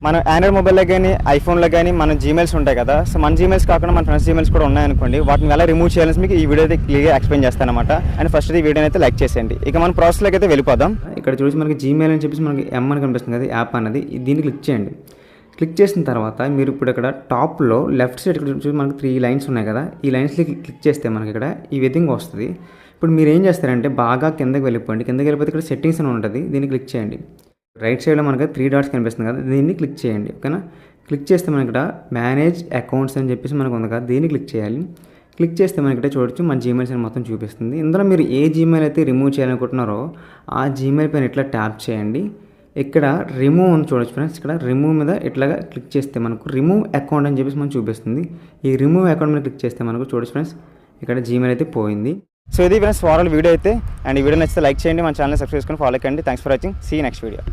మన ఆండ్రాయిడ్ మొబైల్లో కానీ ఐఫోన్లో కానీ మన జీమెయిల్స్ ఉంటాయి కదా. సో మన జీమెయిల్స్ కాకుండా మన ఫ్రెండ్స్ జీమెయిల్స్ కూడా ఉన్నాయనుకోండి, వాటిని ఎలా రిమూవ్ చేయాలని మీకు ఈ వీడియో అయితే క్లియర్గా ఎక్స్ప్లెయిన్ చేస్తాను అనమాట. అండ్ ఫస్ట్ ఈ వీడియోని అయితే లైక్ చేసేయండి. ఇక మన ప్రాసెస్లోకి అయితే వెళ్ళిపోదాం. ఇక్కడ చూసి మనకి జీమెయిల్ అని చెప్పేసి మనకి ఎం అని కనిపిస్తుంది కదా, యాప్ అనేది. దీన్ని క్లిక్ చేయండి. క్లిక్ చేసిన తర్వాత మీరు ఇప్పుడు ఇక్కడ టాప్లో లెఫ్ట్ సైడ్ ఇక్కడ చూసి మనకి 3 లైన్స్ ఉన్నాయి కదా, ఈ లైన్స్కి క్లిక్ చేస్తే మనకి ఇక్కడ ఈ విధంగా వస్తుంది. ఇప్పుడు మీరు ఏం చేస్తారంటే బాగా కిందకి వెళ్ళిపోండి. కిందకి వెళ్ళిపోతే ఇక్కడ సెట్టింగ్స్ అని ఉంటుంది, దీన్ని క్లిక్ చేయండి. రైట్ సైడ్లో మనకి 3 డాట్స్ కనిపిస్తుంది కదా, దీన్ని క్లిక్ చేయండి. ఓకేనా, క్లిక్ చేస్తే మనకి ఇక్కడ మేనేజ్ అకౌంట్స్ అని చెప్పేసి మనకు ఉంది కదా, దీన్ని క్లిక్ చేయాలి. క్లిక్ చేస్తే మనకి ఇక్కడ చూడొచ్చు మన జీమెయిల్స్ అని మొత్తం చూపిస్తుంది. ఇందులో మీరు ఏ జీమెయిల్ అయితే రిమూవ్ చేయాలనుకుంటున్నారో ఆ జీమెయిల్ పైన ఇట్లా ట్యాప్ చేయండి. ఇక్కడ రిమూవ్ అని చూడొచ్చు ఫ్రెండ్స్. ఇక్కడ రిమూవ్ మీద ఇట్లాగా క్లిక్ చేస్తే మనకు రిమూవ్ అకౌంట్ అని చెప్పేసి మనకు చూపిస్తుంది. ఈ రిమూవ్ అకౌంట్ మీద క్లిక్ చేస్తే మనకు చూడొచ్చు ఫ్రెండ్స్, ఇక్కడ జీమెయిల్ అయితే పోయింది. సో ఇది ఫ్రెండ్స్ ఓవరాల్ వీడియో అయితే. అండ్ ఈ వీడియో నచ్చితే లైక్ చేయండి, మన ఛానల్ సబ్స్క్రైబ్ చేసుకొని ఫాలో కండి. Thanks for watching. See next video.